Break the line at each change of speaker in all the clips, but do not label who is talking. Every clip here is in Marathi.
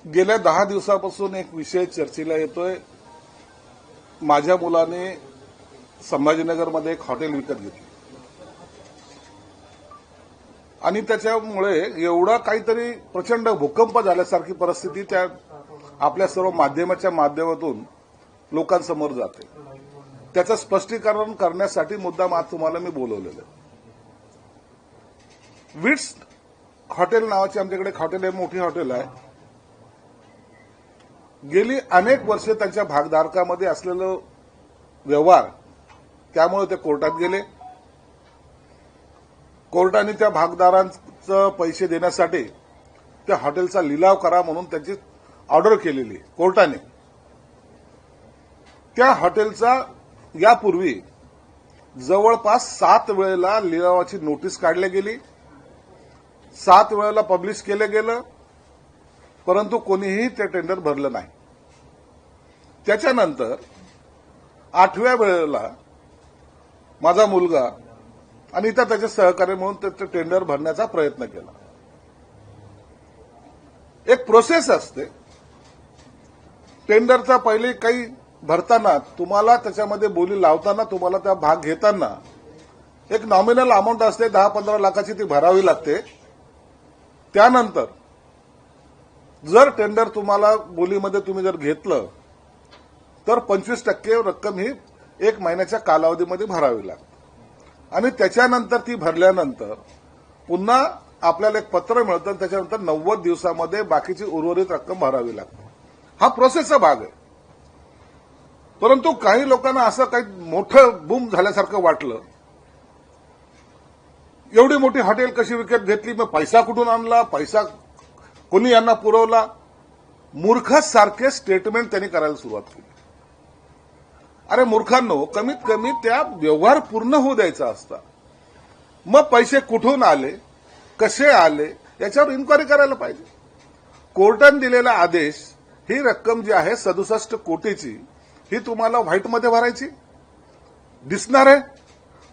गेल्या 10 दिवसापासून एक विषय चर्चेला येतोय. माझ्या मुलाने संभाजीनगरमध्ये एक हॉटेल विकत घेतलं आणि त्याच्यामुळे एवढा काहीतरी प्रचंड भूकंप झाल्यासारखी परिस्थिती त्या आपल्या सर्व माध्यमाच्या माध्यमातून लोकांसमोर जाते. त्याचं स्पष्टीकरण करण्यासाठी मुद्दाम आज तुम्हाला मी बोलवलेलं आहे. विट्स हॉटेल नावाचे आमच्याकडे एक हॉटेल आहे, मोठी हॉटेल आहे. गेली अनेक वर्षे त्यांच्या भागधारकामध्ये असलेलं व्यवहार, त्यामुळे ते कोर्टात गेले. कोर्टाने त्या भागधारकांचं पैसे देण्यासाठी त्या हॉटेलचा लिलाव करा म्हणून त्यांची ऑर्डर केलेली कोर्टाने. त्या हॉटेलचा यापूर्वी जवळपास 7 वेळेला लिलावाची नोटीस काढली गेली, 7 वेळेला पब्लिश केलं गेलं, परंतु कोणीही ते टेंडर भरलं नाही. त्याच्यानंतर 8व्या वेळेला माझा मुलगा आणि इतर त्याचे सहकारी म्हणून ते टेंडर भरण्याचा प्रयत्न केला. एक प्रोसेस असते. टेंडरचा पहिले काही भरताना तुम्हाला त्याच्यामध्ये बोली लावताना तुम्हाला त्या भाग घेताना एक नॉमिनल अमाऊंट असते, 10-15 लाखाची ती भरावी लागते. त्यानंतर जर टेंडर तुम्हाला बोलीमध्ये तुम्ही जर घेतलं तर 25% रक्कम ही 1 महिन्याच्या कालावधीमध्ये भरावी लागते आणि त्याच्यानंतर ती भरल्यानंतर पुन्हा आपल्याला एक पत्र मिळतं. त्याच्यानंतर 90 दिवसामध्ये बाकीची उर्वरित रक्कम भरावी लागते. हा प्रोसेसचा भाग आहे. परंतु काही लोकांना असं काही मोठं बूम झाल्यासारखं वाटलं. एवढी मोठी हॉटेल कशी विकत घेतली, मग पैसा कुठून आणला, पैसा कोणी यांना पुरवला, मूर्खासारखे स्टेटमेंट त्यांनी करायला सुरुवात केली. अरे मूर्खांनो, कमीत कमी त्या व्यवहार पूर्ण होऊ द्यायचा असता. मग पैसे कुठून आले, कसे आले याच्यावर इन्क्वायरी करायला पाहिजे. कोर्टाने दिलेला आदेश, ही रक्कम जी आहे 67 कोटीची, ही तुम्हाला व्हाईटमध्ये भरायची दिसणार आहे.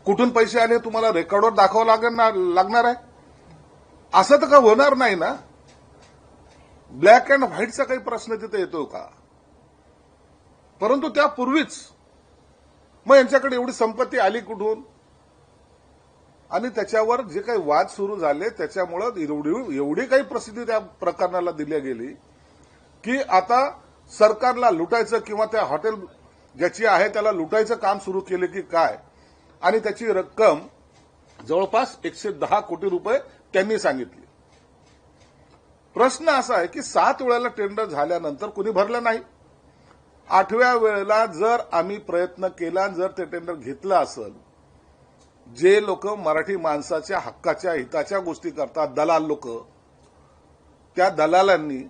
कुठून पैसे आले तुम्हाला रेकॉर्डवर दाखवावं लागणार आहे. असं तर का होणार नाही ना. ब्लॅक अँड व्हाईटचा काही प्रश्न तिथे येतो का? परंतु त्यापूर्वीच मग यांच्याकडे एवढी संपत्ती आली कुठून आणि त्याच्यावर जे काही वाद सुरू झाले त्याच्यामुळे एवढी काही प्रसिद्धी त्या प्रकरणाला दिली गेली की आता सरकारला लुटायचं किंवा त्या हॉटेल ज्याची आहे त्याला लुटायचं काम सुरू केले की काय. आणि त्याची रक्कम जवळपास 110 कोटी रुपये त्यांनी सांगितली. प्रश्न असा आहे की 7 वेळेला टेंडर झाल्यानंतर कुणी भरलं नाही. 8व्या वेळेला जर आम्ही प्रयत्न केला, जर ते टेंडर घेतलं असेल, जे लोक मराठी माणसाच्या हक्काच्या हिताच्या गोष्टी करतात, दलाल लोक, त्या दलालांनी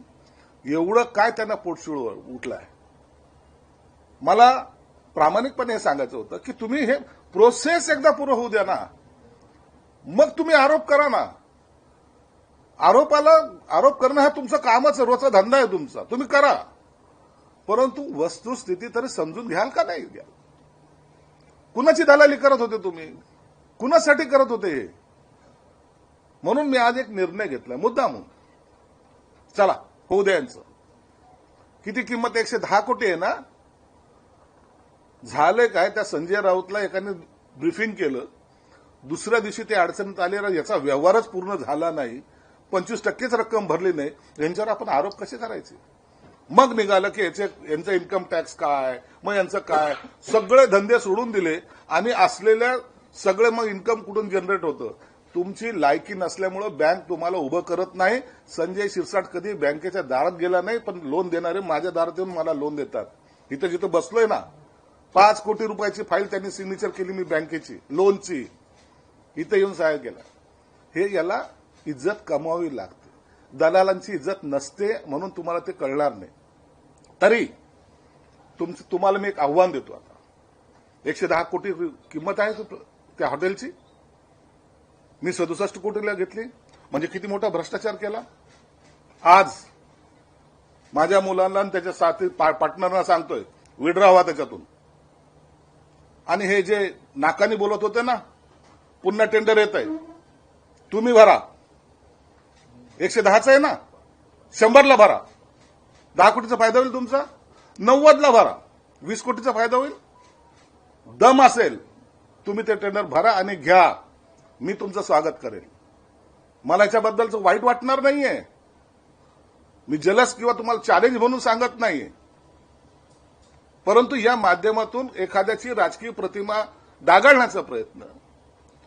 एवढं काय त्यांना पोटशूळ उठलाय. मला प्रामाणिकपणे हे सांगायचं होतं की तुम्ही हे प्रोसेस एकदा पूर्ण होऊ द्या ना, मग तुम्ही आरोप करा ना. आरोप करणं हा तुमचं कामच, रोजचा धंदा आहे तुमचा, तुम्ही करा. परंतु वस्तुस्थिती तरी समजून घ्याल का नाही घ्याल. कुणाची दलाली करत होते तुम्ही, कुणासाठी करत होते हे. म्हणून मी आज एक निर्णय घेतला मुद्दामून, चला होऊ द्या यांचं. किती किंमत, 110 कोटी आहे ना. झालंय काय, त्या संजय राऊतला एकाने ब्रीफिंग केलं, दुसऱ्या दिवशी ते अडचणीत आले, याचा व्यवहारच पूर्ण झाला नाही, 25%च रक्कम भरली नाही, यांच्यावर आपण आरोप कसे करायचे. मग निघालं की यांचं इन्कम टॅक्स काय, मग यांचं काय, सगळे धंदे सोडून दिले आणि असलेल्या सगळे मग इन्कम कुठून जनरेट होतं. तुमची लायकी नसल्यामुळे बँक तुम्हाला उभं करत नाही. संजय शिरसाट कधी बँकेच्या दारात गेला नाही, पण लोन देणारे माझ्या दारात येऊन मला लोन देतात. इथं जिथं बसलोय ना, 5 कोटी रुपयाची फाईल त्यांनी सिग्नेचर केली मी बँकेची लोनची, इथं येऊन सहाय्य केला. हे याला इज्जत कमवावी लागते. दलालांची इज्जत नसते म्हणून तुम्हाला ते कळणार नाही. तरी तुम्हाला मी एक आव्हान देतो. आता 110 कोटी किंमत आहे त्या हॉटेलची, मी 67 कोटीला घेतली, म्हणजे किती मोठा भ्रष्टाचार केला. आज माझ्या मुलांना आणि त्याच्या साथी पार्टनरना सांगतोय विड्रॉ व्हा त्याच्यातून. आणि हे जे नाकानी बोलत होते ना, पुन्हा टेंडर येत आहे, तुम्ही भरा. 110चं आहे ना, 100ला भरा. 10 कोटीचा फायदा होईल तुमचा, 90ला भरा, 20 कोटीचा फायदा होईल. दम असेल तुम्ही ते टेंडर भरा आणि घ्या, मी तुमचं स्वागत करेन. मला याच्याबद्दलचं वाईट वाटणार नाहीये, मी जलस किंवा तुम्हाला चॅलेंज म्हणून सांगत नाहीये. परंतु या माध्यमातून एखाद्याची राजकीय प्रतिमा डागाळण्याचा प्रयत्न,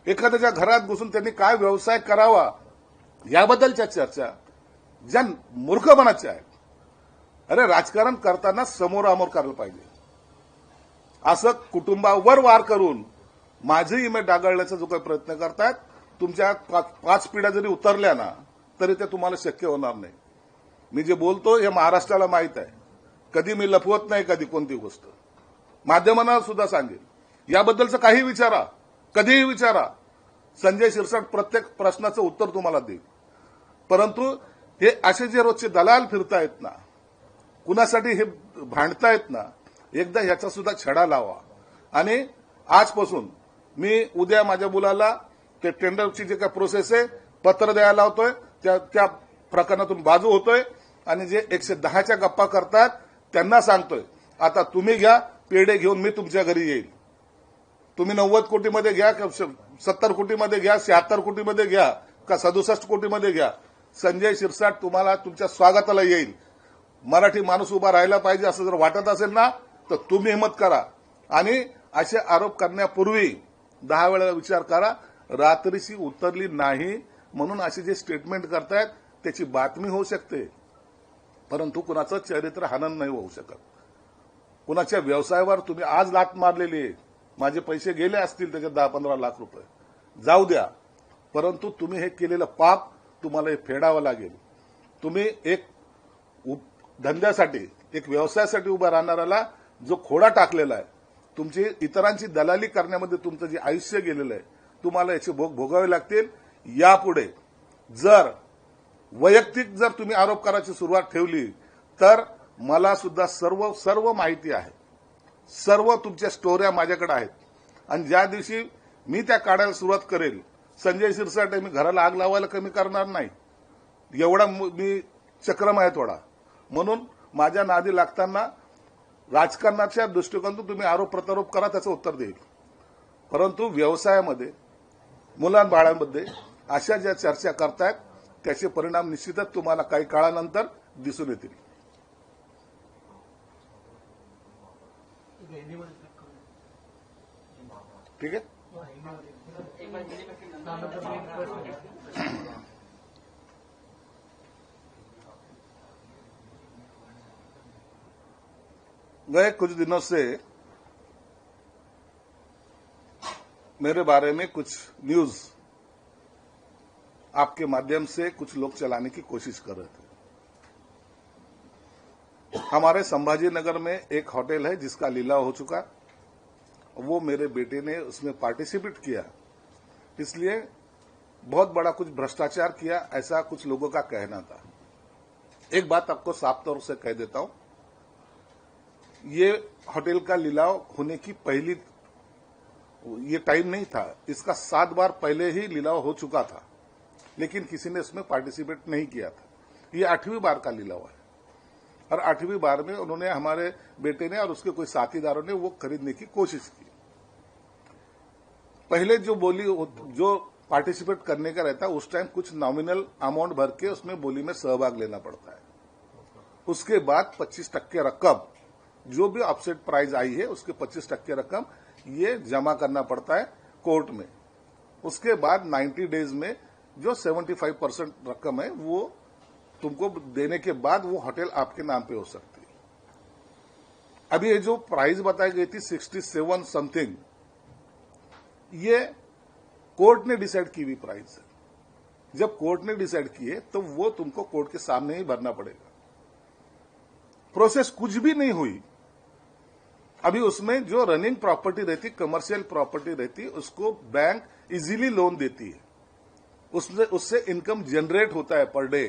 एखाद्याच्या घरात घुसून त्यांनी काय व्यवसाय करावा याबद्दलच्या चर्चा ज्या मूर्खपणाच्या आहेत. अरे राजकारण करताना समोरामोर करायला पाहिजे. असं कुटुंबावर वार करून माझी इमेज डागाळण्याचा जो काही प्रयत्न करतायत, तुमच्या 5 पिढ्या जरी उतरल्या ना तरी ते तुम्हाला शक्य होणार नाही. मी जे बोलतो हे महाराष्ट्राला माहित आहे. कधी मी लपवत नाही कधी कोणती गोष्ट. माध्यमांना सुद्धा सांगेन, याबद्दलचं काही विचारा, कधीही विचारा. संजय शिरसाट प्रत्येक प्रश्नाचं उत्तर तुम्हाला देईल. परंतु हे असे जे रोजचे दलाल फिरतायत ना, कुणासाठी हे भांडतायत ना, एकदा ह्याचा सुद्धा छडा लावा. आणि आजपासून मी उद्या माझ्या मुलाला ते टेंडरची जे काय प्रोसेस आहे पत्र द्यायला लावतोय, त्या प्रकरणातून बाजू होतोय. आणि जे 110च्या गप्पा करतात त्यांना सांगतोय, आता तुम्ही घ्या पेढे घेऊन, मी तुमच्या घरी येईल. तुम्ही 90 कोटीमध्ये घ्या, 70 कोटीमध्ये घ्या, 76 कोटीमध्ये घ्या, का 67 कोटीमध्ये घ्या, संजय शिरसाट तुम्हाला तुमच्या स्वागताला येईल. मराठी माणूस उभा राहायला पाहिजे असं जर वाटत असेल ना तर तुम्ही हिंमत करा. आणि असे आरोप करण्यापूर्वी 10 वेळा विचार करा. रात्रीशी उतरली नाही म्हणून असे जे स्टेटमेंट करतायत त्याची बातमी होऊ शकते, परंतु कुणाचं चरित्र हनन नाही होऊ शकत. कुणाच्या व्यवसायावर तुम्ही आज लाथ मारलेली आहे, माझे पैसे गेले असतील त्याच्यात 10-15 लाख रुपये, जाऊ द्या. परंतु तुम्ही हे केलेलं पाप तुम्हाला हे फेडावं लागेल. तुम्ही एक धंद्यासाठी, एक व्यवसायासाठी उभा राहणाऱ्याला जो खोडा टाकलेला आहे, तुमची इतरांची दलाली करण्यामध्ये तुमचं जे आयुष्य गेलेलं आहे, तुम्हाला याचे भोग भोगावे लागतील. यापुढे जर वैयक्तिक जर तुम्ही आरोप करायची सुरुवात ठेवली तर मला सुद्धा सर्व माहिती आहे, सर्व तुमच्या स्टोऱ्या माझ्याकडे आहेत. आणि ज्या दिवशी मी त्या काढायला सुरुवात करेल, संजय शिरसाट मी घराला आग लावायला कमी करणार नाही, एवढा मी चक्रम आहे थोडा. म्हणून माझ्या नादी लागताना राजकारणाच्या दृष्टिकोनातून तुम्ही आरोप प्रत्यारोप करा, त्याचं उत्तर देईल. परंतु व्यवसायामध्ये मुलांबाळांमध्ये अशा ज्या चर्चा करतायत त्याचे परिणाम निश्चितच तुम्हाला काही काळानंतर दिसून येतील. ठीक आहे. गए कुछ दिनों से मेरे बारे में कुछ न्यूज आपके माध्यम से कुछ लोग चलाने की कोशिश कर रहे थे. हमारे संभाजी नगर में एक होटल है जिसका लीलाव हो चुका, वो मेरे बेटे ने उसमें पार्टिसिपेट किया, इसलिए बहुत बड़ा कुछ भ्रष्टाचार किया, ऐसा कुछ लोगों का कहना था. एक बात आपको साफ तौर से कह देता हूं, ये होटल का लिलाव होने की पहली ये टाइम नहीं था. इसका 7 बार पहले ही लिलाव हो चुका था, लेकिन किसी ने इसमें पार्टिसिपेट नहीं किया था. ये 8वीं बार का लिलाव है और 8वीं बार में उन्होंने, हमारे बेटे ने और उसके कोई साथीदारों ने वो खरीदने की कोशिश की. पहले जो बोली, जो पार्टिसिपेट करने का रहता है उस टाइम कुछ नॉमिनल अमाउंट भर के उसमें बोली में सहभाग लेना पड़ता है. उसके बाद 25% रकम, जो भी ऑफसेट प्राइस आई है उसके 25% रकम ये जमा करना पड़ता है कोर्ट में. उसके बाद 90 डेज में जो 75% रकम है वो तुमको देने के बाद वो होटल आपके नाम पे हो सकती है. अभी ये जो प्राइस बताई गई थी 67 समथिंग, ये कोर्ट ने डिसाइड की हुई प्राइस है. जब कोर्ट ने डिसाइड किए तो वो तुमको कोर्ट के सामने ही भरना पड़ेगा. प्रोसेस कुछ भी नहीं हुई. अभी उसमें जो रनिंग प्रॉपर्टी रहती, कमर्शियल प्रॉपर्टी रहती, उसको बैंक इजीली लोन देती है, उससे इनकम जनरेट होता है पर डे,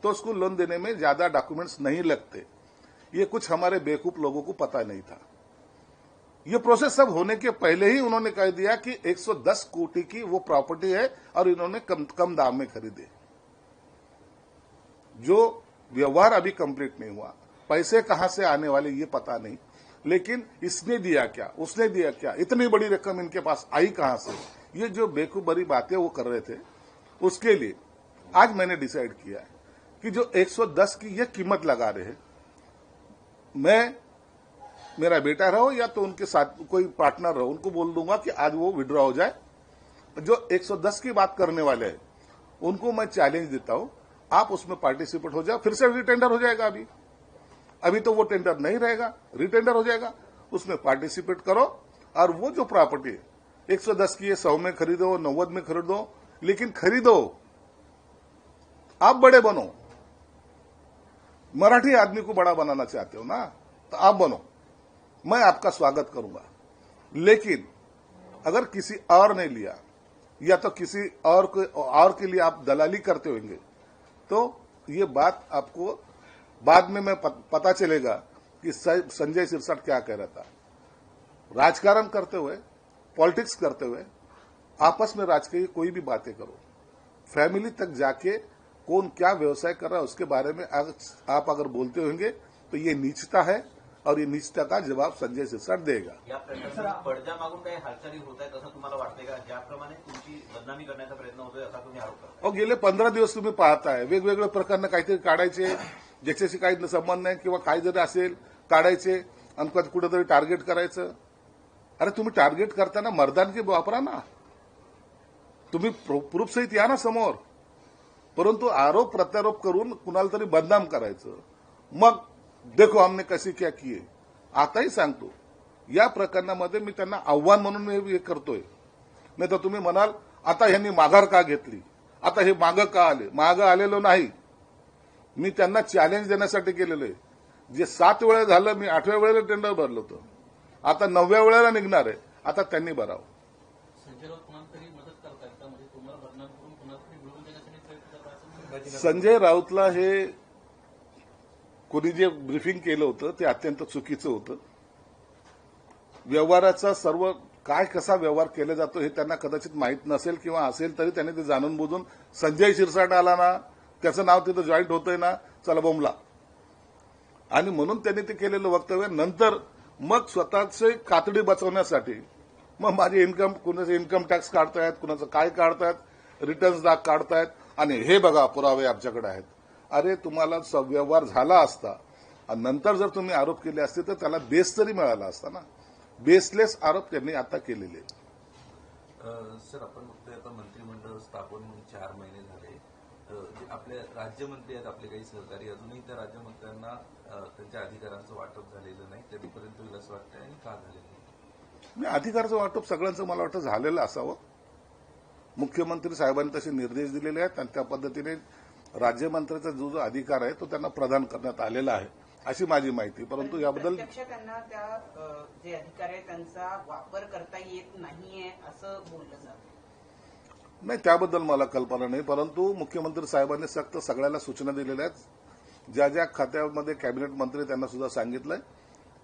तो उसको लोन देने में ज्यादा डॉक्यूमेंट्स नहीं लगते. ये कुछ हमारे बेवकूफ लोगों को पता नहीं था. ये प्रोसेस सब होने के पहले ही उन्होंने कह दिया कि 110 कोटी की वो प्रॉपर्टी है और इन्होंने कम दाम में खरीदे. जो व्यवहार अभी कंप्लीट नहीं हुआ, पैसे कहां से आने वाले ये पता नहीं, लेकिन इसने दिया क्या, उसने दिया क्या, इतनी बड़ी रकम इनके पास आई कहां से, ये जो बेवकूफ भरी बातें वो कर रहे थे, उसके लिए आज मैंने डिसाइड किया है कि जो 110 की ये कीमत लगा रहे हैं, मैं, मेरा बेटा रहो या तो उनके साथ कोई पार्टनर रहो, उनको बोल दूंगा कि आज वो विड्रॉ हो जाए। जो 110 की बात करने वाले हैं उनको मैं चैलेंज देता हूं, आप उसमें पार्टिसिपेट हो जाओ, फिर से रिटेंडर हो जाएगा। अभी तो वो टेंडर नहीं रहेगा, रिटेंडर हो जाएगा, उसमें पार्टिसिपेट करो और वो जो प्रॉपर्टी है 110 की है, 100 में खरीदो, 90 में खरीदो, लेकिन खरीदो, आप बड़े बनो। मराठी आदमी को बड़ा बनाना चाहते हो ना, तो आप बनो, मैं आपका स्वागत करूंगा। लेकिन अगर किसी और ने लिया या तो किसी और के लिए आप दलाली करते होंगे, तो ये बात आपको बाद में पता चलेगा कि संजय सिरसाट क्या कह रहा था। राजकारण करते हुए, पॉलिटिक्स करते हुए, आपस में राजकीय कोई भी बातें करो, फैमिली तक जाके कौन क्या व्यवसाय कर रहा है उसके बारे में आप अगर बोलते होंगे तो ये नीचता है, और ये नीचता का जवाब संजय सिरसाट देगा।
या प्रकरणात पडद्या मागून काही हालचाली होत आहेत असं तुम्हाला वाटतंय का? ज्याप्रमाणे तुमची बदनामी करण्याचा प्रयत्न होतोय असा तुम्ही आरोप करता?
अहो, गेले 15 दिवस तुम्ही पाहताय वेगवेगळ्या प्रकारनं काहीतरी काढायचे, ज्याच्याशी काही संबंध नाही किंवा काही जरी असेल काढायचे आणि कुठेतरी टार्गेट करायचं। अरे तुम्ही टार्गेट करताना मर्दानगी वापरा ना, तुम्ही प्रूफ सहित या ना समोर, परंतु आरोप प्रत्यारोप करून कुणाला तरी बदनाम करायचं, मग देखो हमने कशी क्या किए। आताही सांगतो, या प्रकरणामध्ये मी त्यांना आव्हान म्हणून हे करतोय। नाही तर तुम्ही म्हणाल आता ह्यांनी माघार का घेतली, आता हे मागं का आले, मागं आलेलो नाही, मी त्यांना चॅलेंज देण्यासाठी केलेलं आहे। जे 7 वेळा झालं, मी 8व्या वेळेला टेंडर भरलं होतं, आता 9व्या वेळेला निघणार आहे, आता त्यांनी भरावं। संजय राऊतला हे कोणी जे ब्रीफिंग केलं होतं ते अत्यंत चुकीचं होतं। व्यवहाराचा सर्व काय कसा व्यवहार केला जातो हे त्यांना कदाचित माहीत नसेल किंवा असेल तरी त्यांनी ते जाणून बुजून, संजय शिरसाट आला ना, त्याचं नाव तिथं जॉईंट होतंय ना, चला बोंबला, आणि म्हणून त्यांनी ते केलेलं वक्तव्य नंतर मग स्वतःचे कातडी बचवण्यासाठी मग माझे इन्कम, कुणाचे इन्कम टॅक्स काढतायत, कुणाचं काय काढतायत, रिटर्न्स काढतायत, आणि हे बघा पुरावे आमच्याकडे आहेत। अरे तुम्हाला व्यवहार झाला असता आणि नंतर जर तुम्ही आरोप केले असते तर त्याला बेस तरी मिळाला असता ना। बेसलेस आरोप त्यांनी आता केलेले।
सर, आपण बघतोय आता मंत्रिमंडळ स्थापन होऊन 4 महिने झाले, आपले राज्यमंत्री आहेत, आपले काही सहकारी, अजूनही त्या राज्यमंत्र्यांना त्यांच्या अधिकारांचं वाटप झालेलं नाही, कधीपर्यंत होईल असं वाटतंय आणि का झालेलं नाही?
अधिकाराचं वाटप सगळ्यांचं मला वाटतं झालेलं असावं। मुख्यमंत्री साहेबांनी तसे निर्देश दिलेले आहेत आणि त्या पद्धतीने राज्यमंत्र्याचा जो अधिकार आहे तो त्यांना प्रदान करण्यात आलेला आहे अशी माझी माहिती। परंतु याबद्दल
त्यांना त्या जे अधिकार आहे त्यांचा वापर करता येत नाहीये असं बोललं जातं।
नाही, त्याबद्दल मला कल्पना नाही, परंतु मुख्यमंत्री साहेबांनी सक्त सगळ्याला सूचना दिलेल्या आहेत। ज्या ज्या खात्यामध्ये कॅबिनेट मंत्री त्यांना सुद्धा सांगितलंय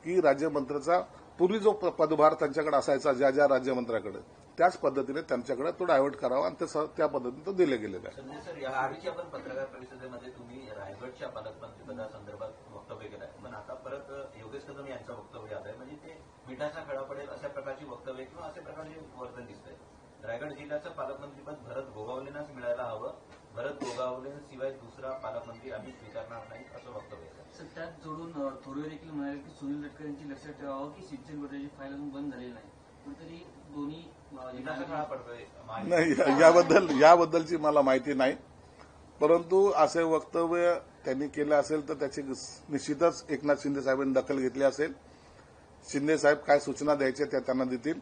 की राज्यमंत्र्याचा पूर्वी जो पदभार त्यांच्याकडे असायचा ज्या ज्या राज्यमंत्र्याकडे, त्याच पद्धतीने त्यांच्याकडे तो डायव्हर्ट करावा आणि त्या पद्धतीने तो दिले गेलेला आहे।
संजय सर, याआधीच्या पण पत्रकार परिषदेमध्ये तुम्ही रायगडच्या पालकमंत्रीपदासंदर्भात वक्तव्य केलं आहे, पण आता परत योगेश कदम यांचं वक्तव्य आलंय, म्हणजे ते मिठाचा खडा पडेल अशा प्रकारची वक्तव्य किंवा अशा प्रकारचे वर्तन दिसतंय। रायगड जिल्ह्याचं पालकमंत्रीपद भरत गोगावलेंनाच मिळायला हवं, भरत गोगावलेंशिवाय दुसरा पालकमंत्री आम्ही स्वीकारणार नाही असं वक्तव्य आहे।
त्यात जोडून थोरवे देखील म्हणाले की सुनील तटकरे यांची लक्षात ठेवावं की सिंचन गटाची फाईल अजून बंद झालेली नाही, कुठेतरी दोन्ही
मिठाचा खडा पडतोय।
नाही, याबद्दलची मला माहिती नाही, परंतु असे वक्तव्य त्यांनी केलं असेल तर त्याची निश्चितच एकनाथ शिंदे साहेबांनी दखल घेतली असेल। शिंदे साहेब काय सूचना द्यायच्या त्या त्यांना देतील,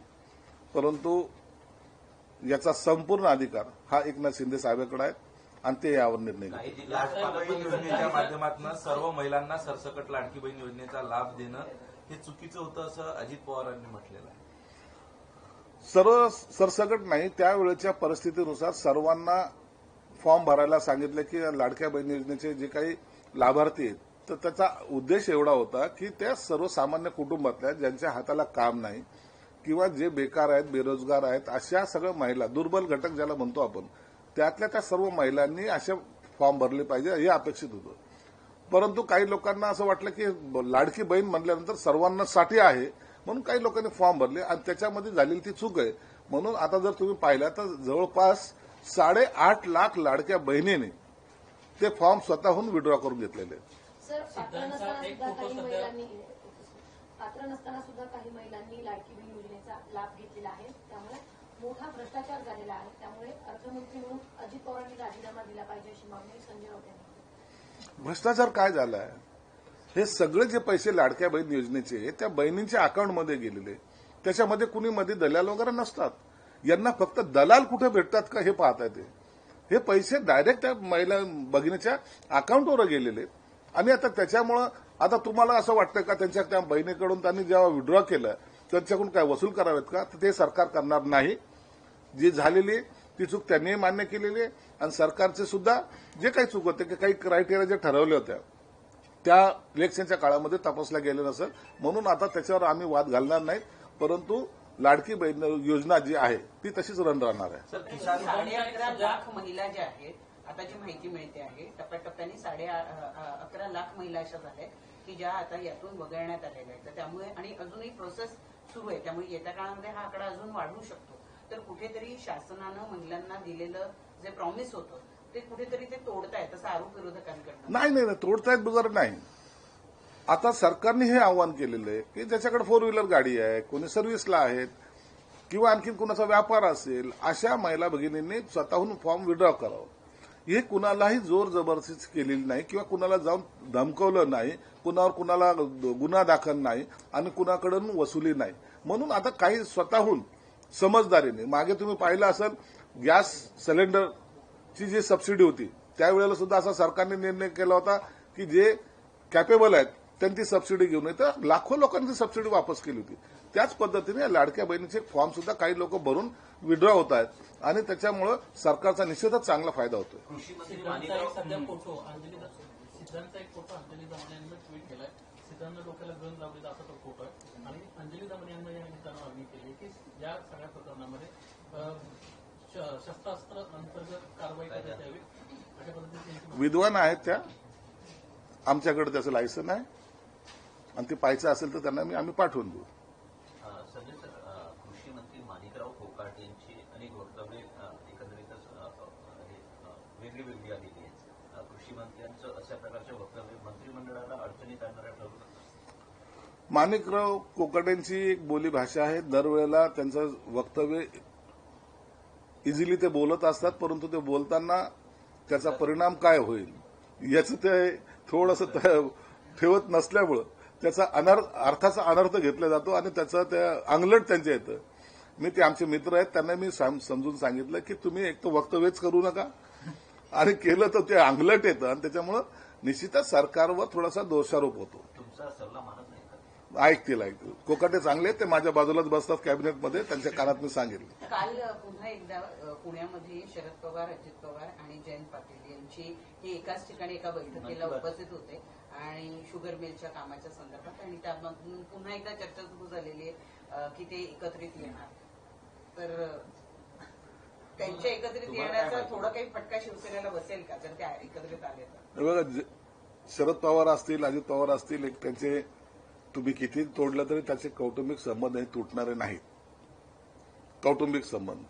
परंतु याचा संपूर्ण अधिकार हा एकनाथ शिंदे साहेबांकडे आहे आणि ते यावर निर्णय घेतील।
लाडकी बहीण योजनेच्या माध्यमातून सर्व महिलांना सरसकट लाडकी बहीण योजनेचा लाभ देणं हे चुकीचं होतं असं अजित पवारांनी म्हटलेलं आहे।
सर्व सरसकट नाही, त्यावेळेच्या परिस्थितीनुसार सर्वांना फॉर्म भरायला सांगितले की लाडक्या बहीण योजनेचे जे काही लाभार्थी आहेत, तर त्याचा उद्देश एवढा होता की त्या सर्वसामान्य कुटुंबातल्या ज्यांच्या हाताला काम नाही किंवा जे बेकार आहेत, बेरोजगार आहेत, अशा सगळ्या महिला, दुर्बल घटक ज्याला म्हणतो आपण, त्यातल्या त्या सर्व महिलांनी असे फॉर्म भरले पाहिजे हे अपेक्षित होतं। परंतु काही लोकांना असं वाटलं की लाडकी बहीण म्हणल्यानंतर सर्वांना साठी आहे म्हणून काही लोकांनी फॉर्म भरले आणि त्याच्यामध्ये झालेली ती चूक आहे. म्हणून आता जर तुम्ही पाहिलं तर जवळपास 8.5 लाख लाडक्या बहिणीने ते फॉर्म स्वतःहून विड्रॉ करून घेतलेले आहेत.
सर, पात्र नसताना सुद्धा काही महिलांनी लाडकी बहीण योजनेचा लाभ घेतलेला आहे. त्यामुळे मोठा भ्रष्टाचार झालेला आहे. त्यामुळे अर्थमंत्री म्हणून अजित पवारांनी राजीनामा दिला पाहिजे अशी मागणी संजय राऊत यांनी केली.
भ्रष्टाचार काय झाला आहे? हे सगळे जे पैसे लाडक्या बहीण योजनेचे त्या बहिणींच्या अकाउंटमध्ये गेलेले, त्याच्यामध्ये कुणी मध्ये दलाल वगैरे नसतात. यांना फक्त दलाल कुठे भेटतात का हे पाहता येते. हे पैसे डायरेक्ट त्या महिला भगिनीच्या अकाउंटवर गेलेले आणि आता त्याच्यामुळं आता तुम्हाला असं वाटतं का त्यांच्या त्या बहिणीकडून त्यांनी जेव्हा विड्रॉ केलं त्यांच्याकडून काय वसूल करावेत का? तर ते सरकार करणार नाही. जी झालेली ती चूक त्यांनी मान्य केलेली आहे आणि सरकारचे सुद्धा जे काही चूक होते की काही क्रायटेरिया जे ठरवले होत्या त्या इलेक्शनच्या काळामध्ये तपासल्या गेले नसेल म्हणून आता त्याच्यावर आम्ही वाद घालणार नाही. परंतु लाडकी बहीण योजना जी आहे ती तशीच रन राहणार आहे.
11.5 लाख महिला ज्या आहेत, आता जी माहिती मिळते आहे टप्प्याटप्प्याने 11.5 लाख महिला अशा झाल्या की ज्या आता यातून वगळण्यात आलेल्या आहेत. तर त्यामुळे आणि अजूनही प्रोसेस सुरू आहे, त्यामुळे येत्या काळामध्ये हा आकडा अजून वाढू शकतो. तर कुठेतरी शासनानं महिलांना दिलेलं जे प्रॉमिस होतं ते कुठेतरी ते तोडतायत असा आरोप विरोधकांकडून.
नाही तोडतायत वगैरे नाही. आता सरकारने हे आव्हान केलेलं आहे की ज्याच्याकडे 4 व्हीलर गाडी आहे, कोणी सर्व्हिसला आहेत किंवा आणखीन कुणाचा व्यापार असेल अशा महिला भगिनींनी स्वतःहून फॉर्म विड्रॉ करावं. हे कुणालाही जोर जबरदस्ती केलेली नाही किंवा कुणाला जाऊन धमकवलं नाही, कुणाला गुन्हा दाखल नाही आणि कुणाकडून वसुली नाही. म्हणून आता काही स्वतःहून समजदारीने मागे तुम्ही पाहिलं असेल गॅस सिलेंडरची जी सबसिडी होती त्यावेळेला सुद्धा असा सरकारने निर्णय केला होता की जे कॅपेबल आहेत त्यांनी ती सबसिडी घेऊन येतं. लाखो लोकांनी ती सबसिडी वापस केली होती. त्याच पद्धतीने लाडक्या बहिणीचे फॉर्म सुद्धा काही लोक भरून विड्रॉ होत आहेत आणि त्याच्यामुळे सरकारचा निश्चितच चांगला फायदा होतोय.
सिद्धांतचा एक सध्या फोटो सिद्धांतचा एक फोटो अंजली दमन यांनी ट्विट केलाय. सिद्धांत डोक्याला गन लावलेला असा तो फोटो आहे आणि अंजली दमन यांना या निमित्तानं मागणी केली की या सगळ्या प्रकरणामध्ये शस्त्रास्त्र अंतर्गत कारवाई करण्यात यावी अशा पद्धतीने.
विद्वान आहेत त्या, आमच्याकडे त्याचं लायसन आहे आणि ते पाहायचं असेल तर त्यांना आम्ही पाठवून देऊ.
संजय सर, कृषी मंत्री माणिकराव कोकाटे यांची अनेक वक्तव्ये एकंदरीतच वेगळी वेगळी आलेली आहेत. कृषी मंत्र्यांचं अशा प्रकारचे वक्तव्य मंत्रिमंडळाला अडचणीत आणणाऱ्या ठरू शकतात.
माणिकराव कोकाटेंची एक बोली भाषा आहे. दरवेळेला त्यांचं वक्तव्य इझिली ते बोलत असतात परंतु ते बोलताना त्याचा परिणाम काय होईल याचं ते थोडंसं ठेवत नसल्यामुळं त्याचा अर्थाचा अनर्थ घेतला जातो आणि त्याचं ते अंगलट त्यांच्या येतं. मी ते आमचे मित्र आहेत त्यांना मी समजून सांगितलं की तुम्ही एक तर वक्तव्यच करू नका आणि केलं तर ते अंगलट येतं आणि त्याच्यामुळं निश्चितच सरकारवर थोडासा दोषारोप होतो.
तुमचा सल्ला मानत नाही का?
ऐकतील. कोकाटे चांगले ते माझ्या बाजूलाच बसतात कॅबिनेटमध्ये, त्यांच्या कानात मी सांगितलं.
काल पुन्हा एकदा पुण्यामध्ये शरद पवार, अजित पवार आणि जयंत पाटील यांची हे एकाच ठिकाणी एका बैठकीला उपस्थित होते आणि शुगर मिलच्या कामाच्या संदर्भात आणि त्यामधून पुन्हा एकदा चर्चा सुरू झालेली आहे की ते एकत्रित येणार. तर त्यांच्या एकत्रित येण्याचा थोडा काही फटका शिवसेनेला बसेल का जर ते एकत्रित आले तर?
बघा, शरद पवार असतील, अजित पवार असतील, एक त्यांचे तुम्ही किती तोडलं तरी त्याचे कौटुंबिक संबंध हे तुटणारे नाहीत. कौटुंबिक संबंध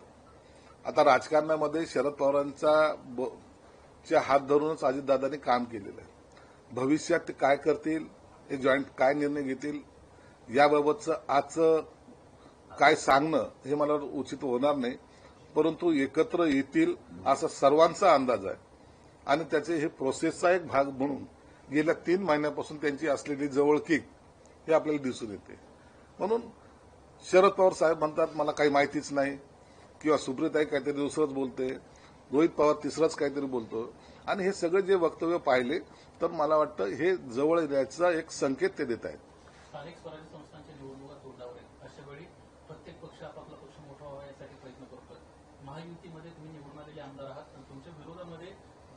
आता राजकारणामध्ये शरद पवारांचा हात धरूनच अजितदादांनी काम केलेलं आहे. भविष्यात ते काय करतील, हे जॉईंट काय निर्णय घेतील याबाबतचं आजचं काय सांगणं हे मला उचित होणार नाही. परंतु एकत्र येतील असा सर्वांचा अंदाज आहे आणि त्याचे हे प्रोसेसचा एक भाग म्हणून गेल्या 3 महिन्यापासून त्यांची असलेली जवळकीक हे आपल्याला दिसून येते. म्हणून शरद पवार साहेब म्हणतात मला काही माहितीच नाही किंवा सुप्रियाताई काहीतरी दुसरंच बोलते, रोहित पवार तिसरंच काहीतरी बोलतो आणि हे सगळे जे वक्तव्य पाहिले तर मला वाटतं हे जवळ येण्याचा एक संकेत ते देत आहेत.
स्थानिक स्वराज्य संस्थांच्या निवडणुका तोंडावर आहेत. अशा वेळी प्रत्येक पक्ष आपापला पक्ष मोठा व्हावा यासाठी प्रयत्न करतोय. महायुतीमध्ये तुम्ही निवडून आलेले आमदार आहात आणि तुमच्या विरोधामध्ये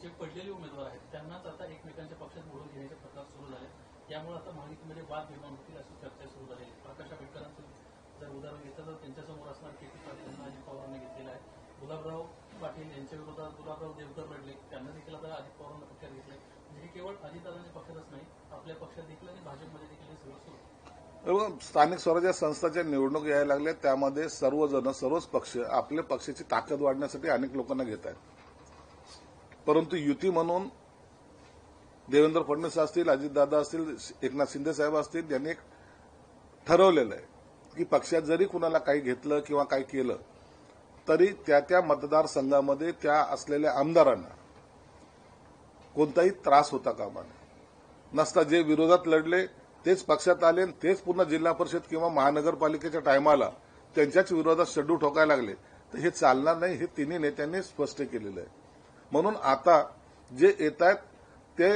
जे पडलेले उमेदवार आहेत त्यांनाच आता एकमेकांच्या पक्षात मोडून घेण्याचे प्रकार सुरू झाले. त्यामुळे आता महायुतीमध्ये वाद निर्माण होतील अशी चर्चा सुरू झाली आहे. प्रकाश आंबेडकरांचं जर उदाहरण घेतलं तर त्यांच्यासमोर असणार के पी पाटील यांना अजित पवारांनी घेतलेलं आहे. गुलाबराव पाटील यांच्या विरोधात गुलाबराव देवकर लढले, त्यांना देखील आता अजित पवारांना पक्षात घेतले. हे केवळ अजितदादांच्या पक्षातच नाही, आपल्या पक्षात देखील आणि भाजपमध्ये देखील हे सगळं सुरू आहे.
तेव्हा स्थानिक स्वराज्य संस्थाच्या निवडणूक यायला लागल्या, त्यामध्ये सर्वजण सर्वच पक्ष आपल्या पक्षाची ताकद वाढण्यासाठी अनेक लोकांना घेत आहेत. परंतु युती म्हणून देवेंद्र फडणवीस असतील, अजितदादा असतील, एकनाथ शिंदे साहेब असतील, यांनी एक ठरवलेलं आहे की पक्षात जरी कुणाला काही घेतलं किंवा काही केलं तरी त्या त्या मतदारसंघामध्ये त्या असलेल्या आमदारांना कोणताही त्रास होता कामा नये. नसता जे विरोधात लढले तेच पक्षात आले, तेच पुन्हा जिल्हा परिषद किंवा महानगरपालिकेच्या टायमाला त्यांच्याच विरोधात शड्डू ठोकायला लागले, तर हे चालणार नाही, हे तिन्ही नेत्यांनी स्पष्ट केलेलं आहे. म्हणून आता जे येत आहेत ते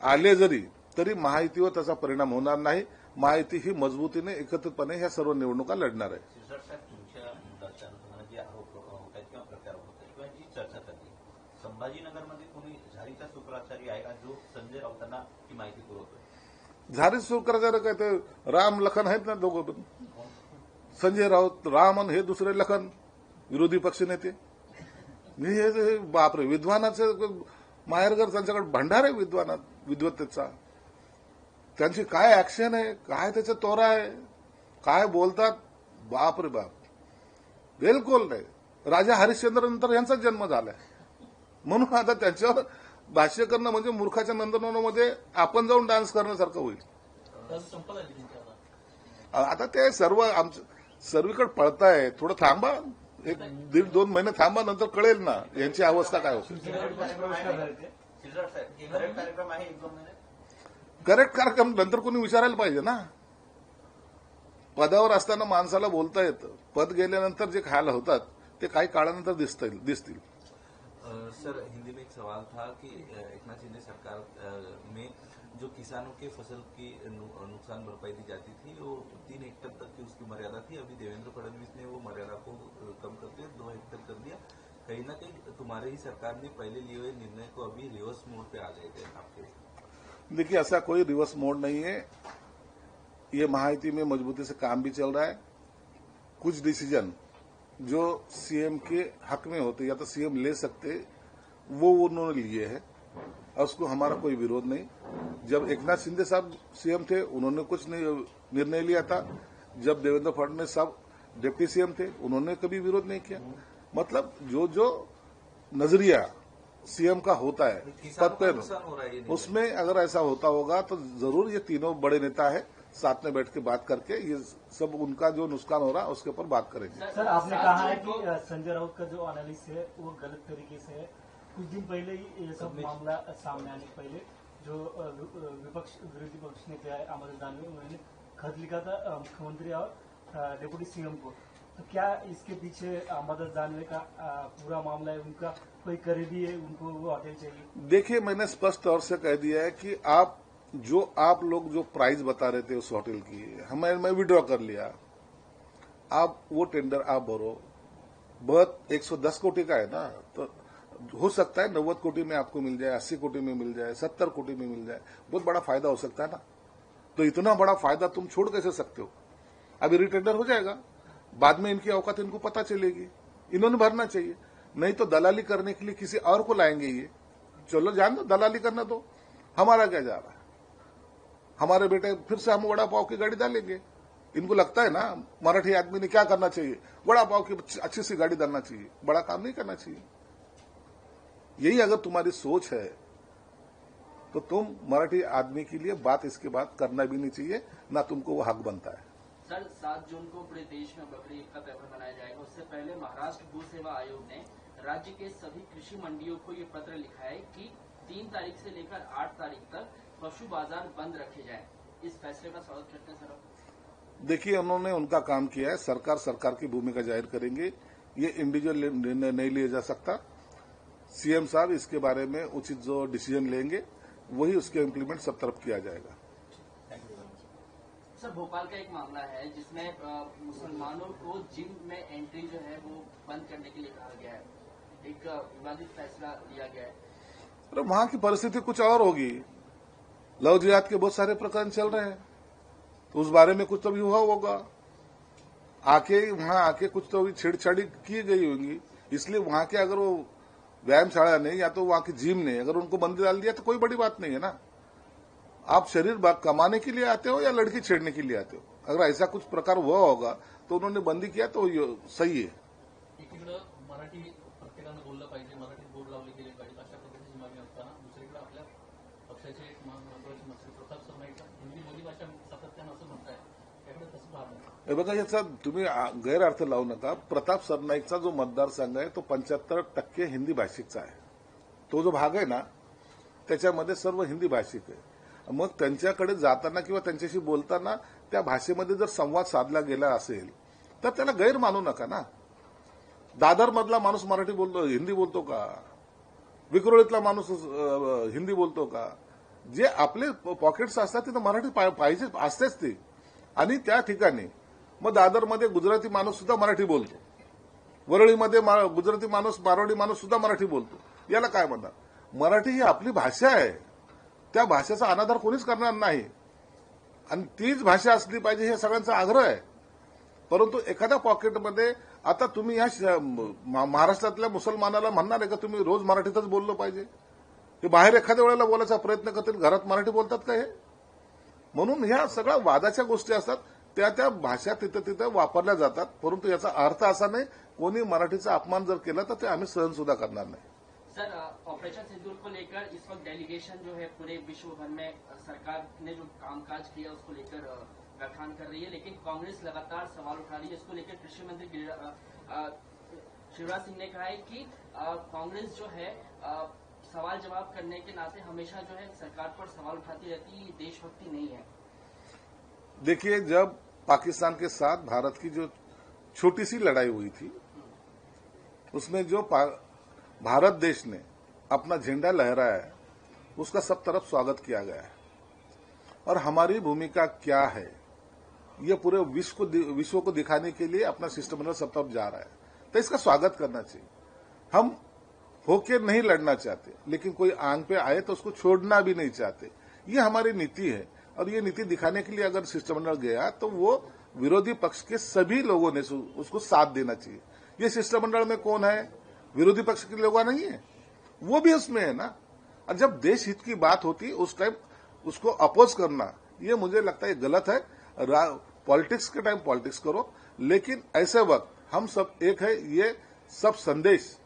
आले जरी तरी महायुतीवर त्याचा परिणाम होणार नाही. महायुती ही मजबूतीने एकत्रितपणे ह्या सर्व निवडणुका लढणार आहे.
सिरसाट साहेब, तुमच्या मुद्द्याच्या अनुषंगाने जे आरोप होत आहेत किंवा प्रचार होत आहेत किंवा जी चर्चा चालली, संभाजीनगरमध्ये कोणी झारीचा सूत्राचारी आहे का जो संजय राऊतांना ही माहिती पुरवतोय?
झारी सुरू करायचं काय, ते राम लखन आहेत ना दोघं पण, संजय राऊत राम आणि हे दुसरे लखन विरोधी पक्ष नेते. हे बापरे, विद्वानाचे माहेरघर, त्यांच्याकडे भंडार आहे विद्वत्तेचा. त्यांची काय ऍक्शन आहे, काय त्याचा तोरा आहे, काय बोलतात, बाप रे बाप, बिलकुल नाही. राजा हरिश्चंद्र नंतर यांचा जन्म झालाय, म्हणून आता त्यांच्यावर भाष्य करणं म्हणजे मूर्खाच्या नंदनवनामध्ये आपण जाऊन डान्स करण्यासारखं होईल.
संपत आली त्यांची आता.
आता ते सर्व आमचं सर्वीकडे पळताय. थोडं थांबा, एक 1.5-2 महिने थांबा, नंतर कळेल ना यांची अवस्था काय होती.
सिरसाट साहेब, करेक्ट कार्यक्रम आहे 1-2 महिने?
करेक्ट कार्यक्रम नंतर कोणी विचारायला पाहिजे ना. पदावर असताना माणसाला बोलता येतं, पद गेल्यानंतर जे खायला होतात ते काही काळानंतर दिसतील.
सर, हिंदी में एक सवाल था कि एकनाथ शिंदे सरकार में जो किसानों के फसल की नुकसान भरपाई दी जाती थी वो 3 हेक्टेयर तक की उसकी मर्यादा थी. अभी देवेंद्र फडणवीस ने वो मर्यादा को कम करके 2 हेक्टेयर कर दिया. कहीं ना कहीं तुम्हारे ही सरकार ने पहले लिए हुए निर्णय को अभी रिवर्स मोड पे आ गए थे आपके.
देखिए, ऐसा कोई रिवर्स मोड नहीं है. ये महायुति में मजबूती से काम भी चल रहा है. कुछ डिसीजन जो सीएम के हक में होते या तो सीएम ले सकते वो उन्होंने लिए हैं और उसको हमारा कोई विरोध नहीं. जब एकनाथ शिंदे साहब सीएम थे उन्होंने कुछ निर्णय लिया था. जब देवेंद्र फडणवीस साहब डिप्टी सीएम थे उन्होंने कभी विरोध नहीं किया. मतलब जो जो नजरिया सीएम का होता है पद पर, उसमें अगर ऐसा होता होगा तो जरूर ये तीनों बड़े नेता है साथ में बैठ के बात करके ये सब उनका जो नुकसान हो रहा है उसके ऊपर बात करेंगे.
सर, आपने कहा है कि संजय राउत का जो एनालिसिस है वो गलत तरीके से है. कुछ दिन पहले ही ये सब मामला सामने आने से पहले जो विरोधी पक्ष नेता है अमर दानवे, उन्होंने खत लिखा था मुख्यमंत्री और डिप्टी सीएम को. तो क्या इसके पीछे अमर दानवे का पूरा मामला है, उनका कोई करीबी है, उनको वो हटाना चाहिए?
देखिए, मैंने स्पष्ट तौर से कह दिया है कि आप लोग जो प्राइस बता रहे थे उस होटल की, मैं विड्रॉ कर लिया. आप वो टेंडर आप भरो. बहुत 110 कोटी का है ना, तो हो सकता है 90 कोटी में आपको मिल जाए, 80 कोटी में मिल जाए, 70 कोटी में मिल जाए. बहुत बड़ा फायदा हो सकता है ना. तो इतना बड़ा फायदा तुम छोड़ कैसे सकते हो? अभी रिटेंडर हो जाएगा, बाद में इनकी औकात इनको पता चलेगी, इन्होंने भरना चाहिए. नहीं तो दलाली करने के लिए किसी और को लाएंगे. ये चलो जान दो, दलाली करना दो, हमारा क्या जा रहा है. हमारे बेटे फिर से हम वड़ा पाव की गाड़ी डालेंगे. इनको लगता है ना मराठी आदमी ने क्या करना चाहिए, वड़ा पाव की अच्छी सी गाड़ी डालना चाहिए, बड़ा काम नहीं करना चाहिए. यही अगर तुम्हारी सोच है तो तुम मराठी आदमी के लिए बात इसके बाद करना भी नहीं चाहिए, ना तुमको वो हक बनता है.
सर, 7 जून को पूरे देश में बकरी ईद का त्योहार मनाया जाएगा. उससे पहले महाराष्ट्र गौ सेवा आयोग ने राज्य के सभी कृषि मंडियों को ये पत्र लिखा है कि 3 तारीख से लेकर 8 तारीख तक पशु बाजार बंद रखे जाएं. इस फैसले का स्वागत करते हैं सर.
देखिए, उन्होंने उनका काम किया है. सरकार की भूमिका जाहिर करेंगे. ये इंडिविजुअल निर्णय नहीं लिया जा सकता. सीएम साहब इसके बारे में उचित जो डिसीजन लेंगे वही उसके इम्प्लीमेंट सब तरफ किया जाएगा.
सर, भोपाल का एक मामला है जिसमें मुसलमानों को जिम में एंट्री जो है वो बंद करने के लिए कहा गया है. एक विवादित फैसला लिया गया है.
अरे वहां की परिस्थिति कुछ और होगी. लव जिहाद के बहुत सारे प्रकरण चल रहे हैं, तो उस बारे में कुछ तो भी हुआ होगा. वहां आके कुछ तो भी छेड़छाड़ी की गई होंगी, इसलिए वहां के अगर वो व्यायामशाला ने या तो वहां की जिम ने अगर उनको बंदी डाल दिया तो कोई बड़ी बात नहीं है ना। आप शरीर कमाने के लिए आते हो या लड़की छेड़ने के लिए आते हो? अगर ऐसा कुछ प्रकार हुआ होगा तो उन्होंने बंदी किया तो सही आहे।
एकीकडे मराठी प्रत्येकानं बोललं पाहिजे, मराठीत बोर्ड लावले गेले पाहिजे अशा पद्धतीची मागणी असताना दुसरीकडे आपल्या पक्षाचे एक महत्वाचे मंत्री प्रताप सरनाईक हिंदी बोली भाषा सातत्यानं असं म्हणताय, त्याकडे कसं पाहता?
हे बघा, याचा तुम्ही गैरअर्थ लावू नका। प्रताप सरनाईकचा जो मतदारसंघ आहे तो 75% हिंदी भाषिकचा आहे। तो जो भाग आहे ना त्याच्यामध्ये सर्व हिंदी भाषिक आहे। मग त्यांच्याकडे जाताना किंवा त्यांच्याशी बोलताना त्या भाषेमध्ये जर संवाद साधला गेला असेल तर त्याला गैर मानू नका ना। दादर मधला माणूस मराठी बोलतो, हिंदी बोलतो का? विक्रोळीतला माणूस हिंदी बोलतो का? जे आपले पॉकेट्स असतात तिथे मराठी पाहिजे असतेच ते। आणि त्या ठिकाणी मग दादरमध्ये गुजराती माणूस सुद्धा मराठी बोलतो, वरळीमध्ये गुजराती माणूस, मारवाडी माणूस सुद्धा मराठी बोलतो। याला काय म्हणतात? मराठी ही आपली भाषा आहे, त्या भाषेचा अनादर कोणीच करणार नाही आणि तीच भाषा असली पाहिजे हे सगळ्यांचा आग्रह आहे। परंतु एखाद्या पॉकेटमध्ये आता तुम्ही या महाराष्ट्रातल्या मुसलमानाला म्हणणार आहे का तुम्ही रोज मराठीतच बोललं पाहिजे? ते बाहेर एखाद्या वेळेला बोलायचा प्रयत्न करतील, घरात मराठी बोलतात का हे? म्हणून ह्या सगळ्या वादाच्या गोष्टी असतात, त्या भाषा तिथं वापरल्या जातात। परंतु याचा अर्थ असा नाही कोणी मराठीचा अपमान जर केला तर ते आम्ही सहन सुद्धा करणार नाही।
सर, ऑपरेशन सिंदूर को लेकर इस वक्त डेलीगेशन जो है पूरे विश्व भर में सरकार ने जो कामकाज किया उसको लेकर व्याख्यान कर रही है, लेकिन कांग्रेस लगातार सवाल उठा रही है। इसको लेकर कृषि मंत्री शिवराज सिंह ने कहा है कि कांग्रेस जो है सवाल जवाब करने के नाते हमेशा जो है सरकार पर सवाल उठाती रहती है, ये देशभक्ति नहीं है।
देखिए, जब पाकिस्तान के साथ भारत की जो छोटी सी लड़ाई हुई थी उसमें जो भारत देश ने अपना झंडा लहराया है उसका सब तरफ स्वागत किया गया है और हमारी भूमिका क्या है ये पूरे विश्व को दिखाने के लिए अपना शिष्टमंडल सब तरफ जा रहा है, तो इसका स्वागत करना चाहिए। हम होके नहीं लड़ना चाहते, लेकिन कोई आंग पे आए तो उसको छोड़ना भी नहीं चाहते। ये हमारी नीति है और ये नीति दिखाने के लिए अगर शिष्टमंडल गया तो वो विरोधी पक्ष के सभी लोगों ने उसको साथ देना चाहिए। ये शिष्टमंडल में कौन है? विरोधी पक्ष के लोग नहीं है, वो भी उसमें है ना। और जब देश हित की बात होती उस टाइम उसको अपोज करना ये मुझे लगता है गलत है। पॉलिटिक्स के टाइम पॉलिटिक्स करो, लेकिन ऐसे वक्त हम सब एक है, ये सब संदेश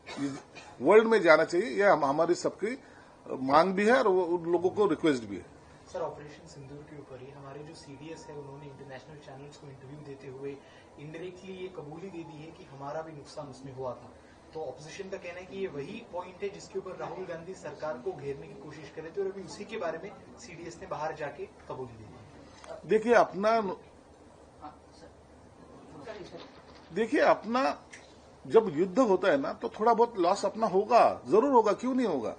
वर्ल्ड में जाना चाहिए। ये हमारी सबकी मांग भी है और उन लोगों को रिक्वेस्ट भी है।
सर, ऑपरेशन सिंदूर के ऊपर ही हमारे जो सीडीएस है उन्होंने इंटरनेशनल चैनल्स को इंटरव्यू देते हुए इनडायरेक्टली ये कबूली दे दी है कि हमारा भी नुकसान उसमें हुआ था। तो ऑपोजिशन का कहना है कि ये वही पॉइंट है जिसके ऊपर राहुल गांधी सरकार को घेरने की कोशिश कर रहे थे और अभी उसी के बारे में सीडीएस ने बाहर जाके कबूली दी है।
देखिए अपना जब युद्ध होता है ना तो थोड़ा बहुत लॉस अपना होगा, जरूर होगा, क्यों नहीं होगा।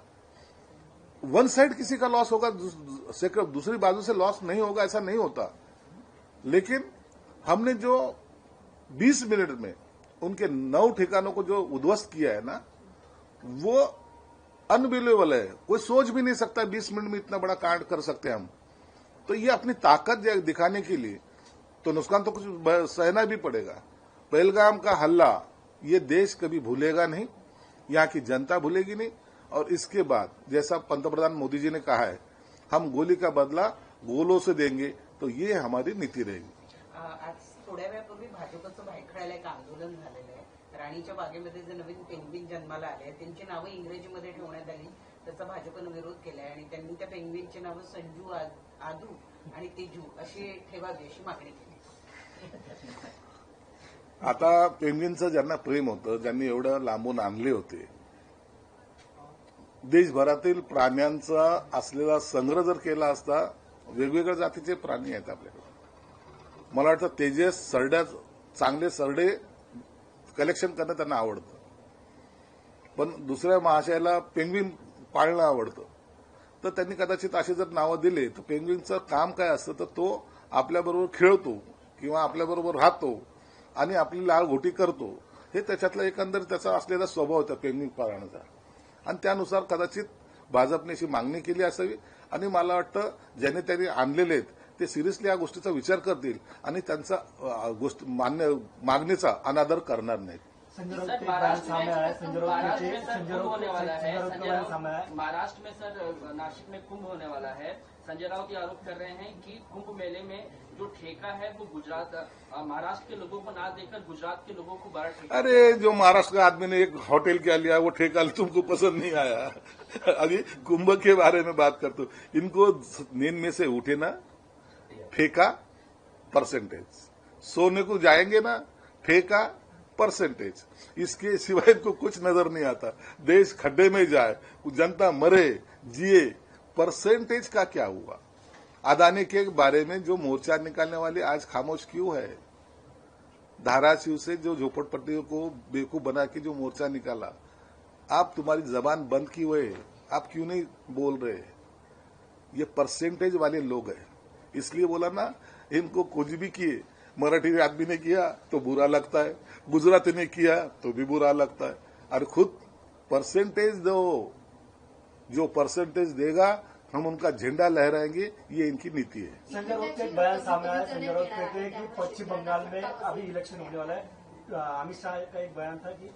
वन साइड किसी का लॉस होगा, दूसरी बाजू से लॉस नहीं होगा, ऐसा नहीं होता। लेकिन हमने जो 20 मिनट में उनके 9 ठिकानों को जो उद्ध्वस्त किया है ना, वो अनबिलीवेबल है। कोई सोच भी नहीं सकता 20 मिनट में इतना बड़ा कांड कर सकते हैं हम। तो ये अपनी ताकत दिखाने के लिए तो नुकसान तो कुछ सहना भी पड़ेगा। पहलगाम का हल्ला ये देश कभी भूलेगा नहीं, यहाँ की जनता भूलेगी नहीं। और इसके बाद जैसा पंतप्रधान मोदी जी ने कहा है, हम गोली का बदला गोलों से देंगे, तो ये हमारी नीति रहेगी।
आज थोड्या वेळापूर्वी भाजपचं भायखळ्याला एक आंदोलन झालेलं आहे। राणीच्या बागेमध्ये जे नवीन पेंग्विन जन्माला आले त्यांची नावं इंग्रजीमध्ये ठेवण्यात आली, त्याचा भाजपनं विरोध केलाय आणि त्यांनी त्या पेंग्विनची नावं संजू, आदू आणि तेजू अशी ठेवावी अशी मागणी केली।
आता पेंग्विनचं ज्यांना प्रेम होतं, ज्यांनी एवढं लांबून आणले होते, देशभरातील प्राण्यांचा असलेला संग्रह जर केला असता, वेगवेगळ्या जातीचे प्राणी आहेत आपल्याकडे। मला वाटतं तेजस चांगले सरडे कलेक्शन करणं त्यांना आवडतं, पण दुसऱ्या महाशयाला पेंग्विन पाळणं आवडतं। तर त्यांनी कदाचित असे जर नावं दिले तर पेंग्विनचं काम काय असतं, तर तो आपल्याबरोबर खेळतो किंवा आपल्याबरोबर राहतो आणि आपली लाळ घोटी करतो, हे त्याच्यातला एकंदर त्याचा असलेला स्वभाव होता पेंग्विन पाळण्याचा। आणि त्यानुसार कदाचित भाजपने अशी मागणी केली असावी आणि मला वाटतं ज्यांनी त्यांनी आणलेले आहेत ते सिरियसली या गोष्टीचा विचार करतील आणि त्यांचा मागणीचा अनादर करणार नाहीत।
संजय राउत
सर,
का एक बयान
महाराष्ट्र
सामने आया है। संजय राउत
महाराष्ट्र
के
में सर
संजय
कुंभ होने वाला है।
राउत का
संजय
बयान सामने आया है।
राउत महाराष्ट्र में सर नासिक में कुंभ होने वाला है। संजय राउत ये आरोप कर रहे हैं कि कुंभ मेले में जो ठेका है वो गुजरात महाराष्ट्र के लोगों को ना देकर गुजरात के लोगों को बड़ा ठेका।
अरे जो महाराष्ट्र का आदमी ने एक होटल क्या लिया वो ठेका तुमको पसंद नहीं आया। अभी कुंभ के बारे में बात करते हो, इनको नींद में से उठे ना, ठेका परसेंटेज, सोने को जाएंगे ना, ठेका परसेंटेज, इसके सिवाय इनको कुछ नजर नहीं आता। देश खड्डे में जाए, जनता मरे जिए, परसेंटेज का क्या हुआ? अदानी के बारे में जो मोर्चा निकालने वाले आज खामोश क्यों है? धाराशिव से जो झोपड़पट्टियों को बेवकूफ बना के जो मोर्चा निकाला, आप तुम्हारी जबान बंद की हुए, आप क्यों नहीं बोल रहे? ये परसेंटेज वाले लोग हैं, इसलिए बोला ना, इनको कुछ भी किए, मराठी आदमी ने किया तो बुरा लगता है, गुजराती ने किया तो भी बुरा लगता है। और खुद परसेंटेज दो, जो परसेंटेज देगा हम उनका झंडा लहराएंगे, ये इनकी नीति है।
संजय राउत का एक बयान सामने आया है। संजय राउत कहते हैं कि पश्चिम बंगाल में अभी इलेक्शन होने वाला है। अमित शाह का एक बयान था कि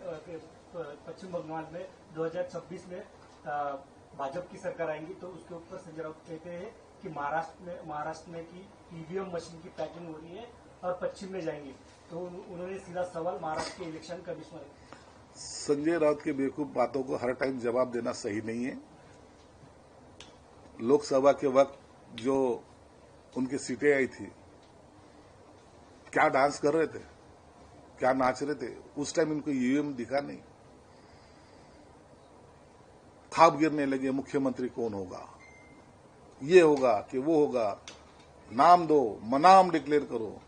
पश्चिम बंगाल में 2026 में भाजपा की सरकार आएंगी, तो उसके ऊपर संजय राउत कहते हैं कि महाराष्ट्र में की ईवीएम मशीन की पैकिंग हो रही है और पश्चिम में जाएंगी। तो उन्होंने सीधा सवाल महाराष्ट्र के इलेक्शन कमिश्नर।
संजय राउत के बेवकूफ बातों को हर टाइम जवाब देना सही नहीं है। लोकसभा के वक्त जो उनकी सीटें आई थी, क्या डांस कर रहे थे, क्या नाच रहे थे? उस टाइम इनको ईवीएम दिखा नहीं। खाप गिरने लगे, मुख्यमंत्री कौन होगा, ये होगा कि वो होगा, नाम दो, नाम डिक्लेयर करो।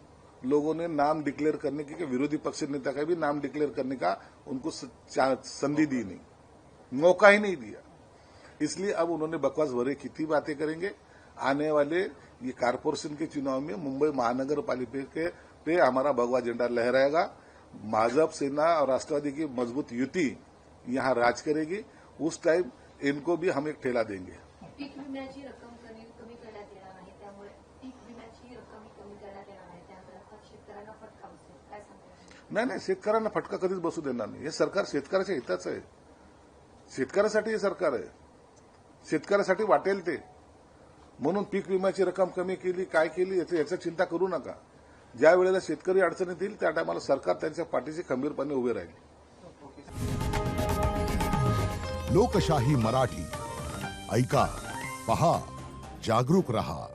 लोगों ने नाम डिक्लेयर करने के, विरोधी पक्ष नेता का भी नाम डिक्लेयर करने का उनको संधि दी नहीं, मौका ही नहीं दिया। इसलिए अब उन्होंने बकवास भरे कितनी बातें करेंगे। आने वाले ये कारपोरेशन के चुनाव में मुंबई महानगर पालिका पे हमारा भगवा झंडा लहराएगा। भाजपा, सेना और राष्ट्रवादी की मजबूत युति यहाँ राज करेगी। उस टाइम इनको भी हम एक ठेला देंगे।
पीक विम्याची रक्कम कमी करण्यात येणार आहे, त्यामुळे पीक विम्याची रक्कम कमी करण्यात येणार आहे, त्यामुळे शेतकऱ्यांना फटका बसेल, काय सांगता?
नाही, शेतकऱ्यांना फटका कधीच बसू देणार नाही। हे सरकार शेतकऱ्याच्या हिताचं आहे, शेतकऱ्यासाठी हे सरकार आहे, शेतकऱ्यासाठी वाटेल ते। म्हणून पीक विम्याची रक्कम कमी केली, काय केली याची चिंता करू नका। ज्या वेळेला शेतकरी अडचणीत येईल त्या टायमाला सरकार त्यांच्या पाठीशी खंबीरपणे उभे राहील।
लोकशाही मराठी ऐका, पहा, जागरूक रहा।